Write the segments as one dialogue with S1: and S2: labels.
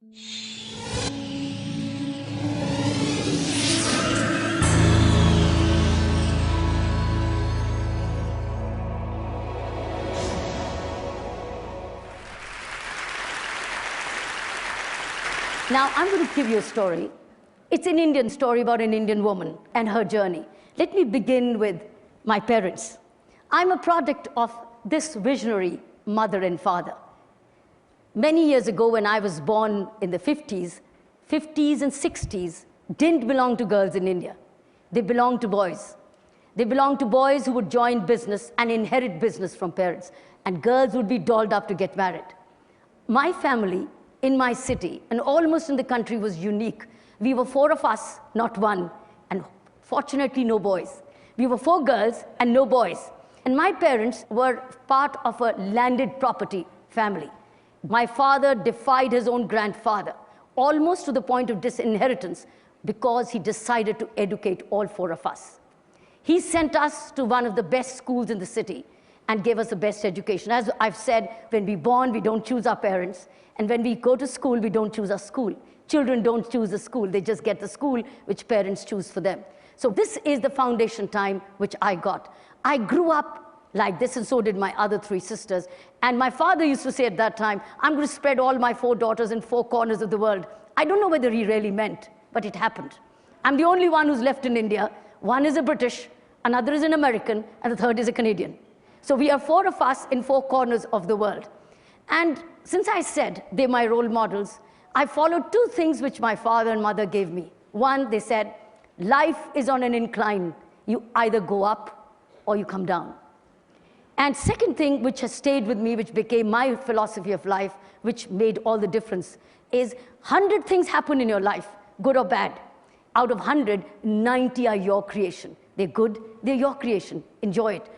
S1: Now, I'm going to give you a story. It's an Indian story about an Indian woman and her journey. Let me begin with my parents. I'm a product of this visionary mother and father. Many years ago, when I was born in the 50s and 60s didn't belong to girls in India. They belonged to boys. They belonged to boys who would join business and inherit business from parents, and girls would be dolled up to get married. My family in my city and almost in the country was unique. We were 4 of us, not one, and fortunately no boys. We were 4 girls and no boys. And my parents were part of a landed property family. My father defied his own grandfather, almost to the point of disinheritance, because he decided to educate all 4 of us. He sent us to one of the best schools in the city and gave us the best education. As I've said, when we're born, we don't choose our parents. And when we go to school, we don't choose our school. Children don't choose the school. They just get the school which parents choose for them. So this is the foundation time which I got. I grew up like this, and so did my other 3 sisters. And my father used to say at that time, I'm going to spread all my 4 daughters in 4 corners of the world. I don't know whether he really meant, but it happened. I'm the only one who's left in India. One is a British, another is an American, and the third is a Canadian. So we are 4 of us in 4 corners of the world. And since I said they're my role models, I followed 2 things which my father and mother gave me. One, they said, life is on an incline. You either go up or you come down. And second thing which has stayed with me, which became my philosophy of life, which made all the difference, is 100 things happen in your life, good or bad. Out of 100, 90 are your creation. They're good, they're your creation. Enjoy it.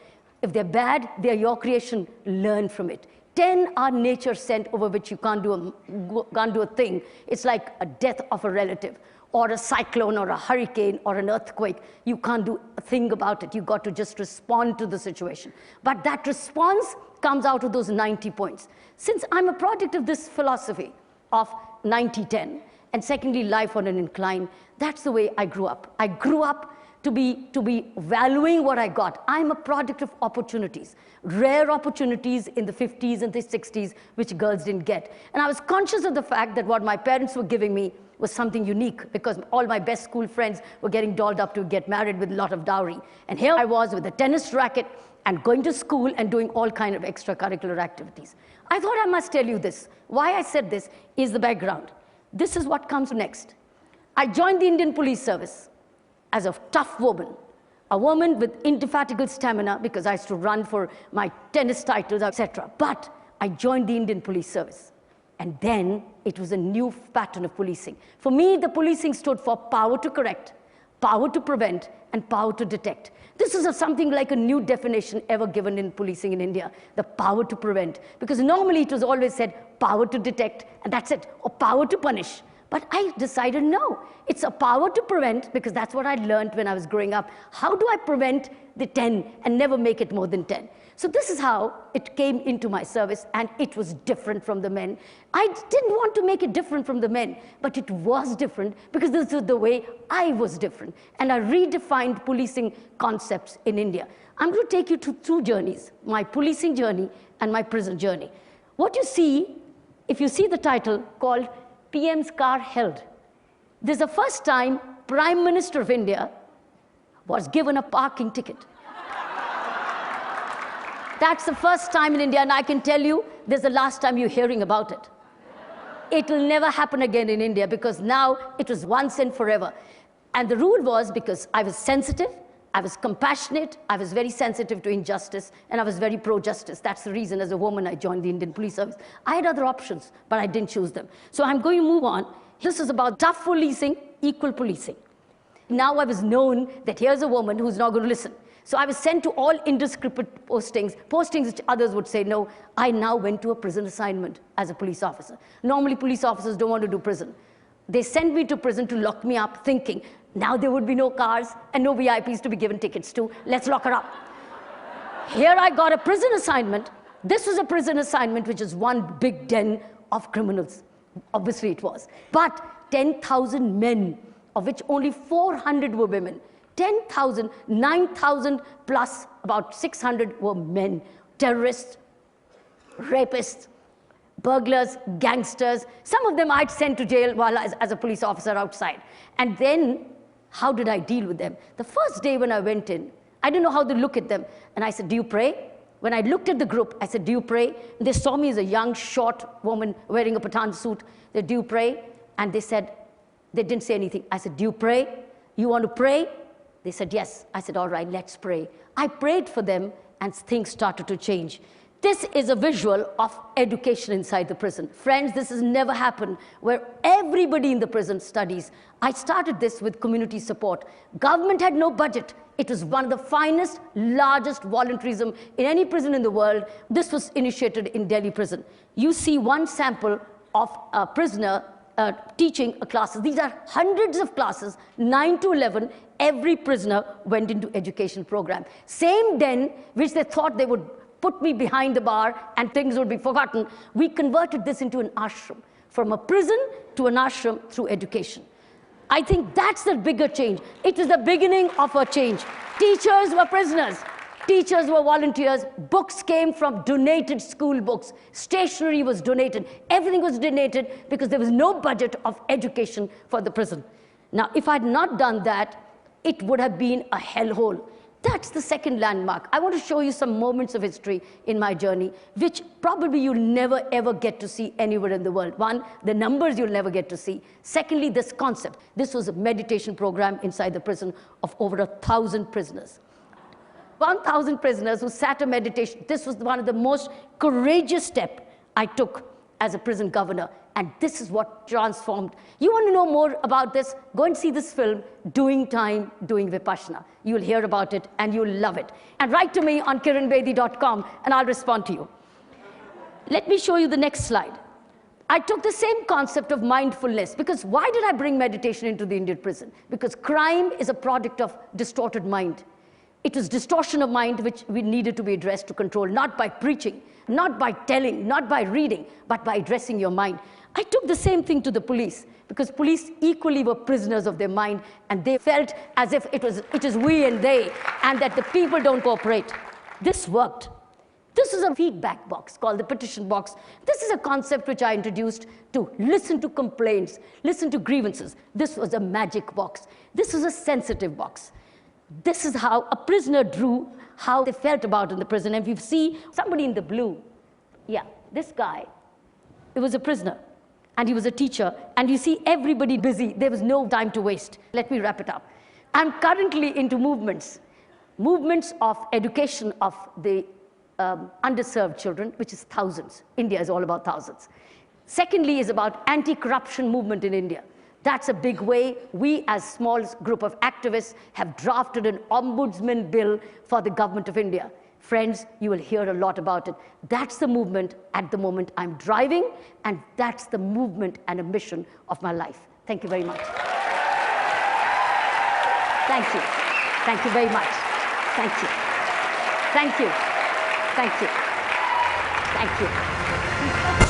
S1: If they're bad, they're your creation. Learn from it. 10 are nature sent, over which you can't do a thing. It's like a death of a relative, or a cyclone, or a hurricane, or an earthquake. You can't do a thing about it. You've got to just respond to the situation. But that response comes out of those 90 points. Since I'm a product of this philosophy of 90-10, and secondly, life on an incline, that's the way I grew up. I grew up to be valuing what I got. I'm a product of opportunities, rare opportunities in the 50s and the 60s, which girls didn't get. And I was conscious of the fact that what my parents were giving me was something unique, because all my best school friends were getting dolled up to get married with a lot of dowry. And here I was with a tennis racket and going to school and doing all kinds of extracurricular activities. I thought I must tell you this. Why I said this is the background. This is what comes next. I joined the Indian Police Service as a tough woman, a woman with indefatigable stamina, because I used to run for my tennis titles, etc. But I joined the Indian Police Service. And then it was a new pattern of policing. For me, the policing stood for power to correct, power to prevent, and power to detect. This is something like a new definition ever given in policing in India, the power to prevent. Because normally it was always said power to detect, and that's it, or power to punish. But I decided, no, it's a power to prevent, because that's what I learned when I was growing up. How do I prevent the 10 and never make it more than 10? So this is how it came into my service, and it was different from the men. I didn't want to make it different from the men, but it was different because this is the way I was different. And I redefined policing concepts in India. I'm going to take you to 2 journeys, my policing journey and my prison journey. What you see, if you see the title called PM's Car Held, this is the first time Prime Minister of India was given a parking ticket. That's the first time in India, and I can tell you, this is the last time you're hearing about it. It will never happen again in India, because now it was once and forever. And the rule was, because I was sensitive, I was compassionate, I was very sensitive to injustice, and I was very pro-justice. That's the reason, as a woman, I joined the Indian Police Service. I had other options, but I didn't choose them. So I'm going to move on. This is about tough policing, equal policing. Now I was known that here's a woman who's not going to listen. So I was sent to all indiscriminate postings which others would say no. I now went to a prison assignment as a police officer. Normally, police officers don't want to do prison. They sent me to prison to lock me up, thinking, now there would be no cars and no VIPs to be given tickets to. Let's lock her up. Here I got a prison assignment. This was a prison assignment, which is one big den of criminals. Obviously it was. But 10,000 men, of which only 400 were women. 10,000, 9,000 plus about 600 were men. Terrorists, rapists, burglars, gangsters. Some of them I'd sent to jail while as a police officer outside. And then, how did I deal with them? The first day when I went in, I didn't know how to look at them. And I said, do you pray? When I looked at the group, I said, do you pray? And they saw me as a young, short woman wearing a Pathan suit. They said, do you pray? And they said, they didn't say anything. I said, do you pray? You want to pray? They said, yes. I said, all right, let's pray. I prayed for them, and things started to change. This is a visual of education inside the prison. Friends, this has never happened where everybody in the prison studies. I started this with community support. Government had no budget. It was one of the finest, largest voluntarism in any prison in the world. This was initiated in Delhi prison. You see one sample of a prisoner teaching a classes. These are hundreds of classes, 9 to 11. Every prisoner went into education program. Same den, which they thought they would put me behind the bar and things would be forgotten, we converted this into an ashram. From a prison to an ashram through education. I think that's the bigger change. It was the beginning of a change. Teachers were prisoners. Teachers were volunteers. Books came from donated school books. Stationery was donated. Everything was donated because there was no budget of education for the prison. Now, if I had not done that, it would have been a hellhole. That's the second landmark. I want to show you some moments of history in my journey, which probably you'll never ever get to see anywhere in the world. One, the numbers you'll never get to see. Secondly, this concept. This was a meditation program inside the prison of over 1,000 prisoners. 1,000 prisoners who sat a meditation. This was one of the most courageous steps I took as a prison governor. And this is what transformed. You want to know more about this? Go and see this film, Doing Time, Doing Vipassana. You'll hear about it and you'll love it. And write to me on kiranbedi.com and I'll respond to you. Let me show you the next slide. I took the same concept of mindfulness, because why did I bring meditation into the Indian prison? Because crime is a product of distorted mind. It was distortion of mind which we needed to be addressed to control, not by preaching, not by telling, not by reading, but by addressing your mind. I took the same thing to the police, because police equally were prisoners of their mind, and they felt as if it is we and they, and that the people don't cooperate. This worked. This is a feedback box called the petition box. This is a concept which I introduced to listen to complaints, listen to grievances. This was a magic box. This was a sensitive box. This is how a prisoner drew how they felt about in the prison. And if you see somebody in the blue, yeah, this guy, it was a prisoner. And he was a teacher, and you see everybody busy. There was no time to waste. Let me wrap it up. I'm currently into movements of education of the underserved children, which is thousands. India is all about thousands. Secondly is about anti-corruption movement in India. That's a big way. We, as small group of activists, have drafted an ombudsman bill for the government of India. Friends, you will hear a lot about it. That's the movement at the moment I'm driving, and that's the movement and a mission of my life. Thank you very much. Thank you. Thank you very much. Thank you. Thank you. Thank you. Thank you.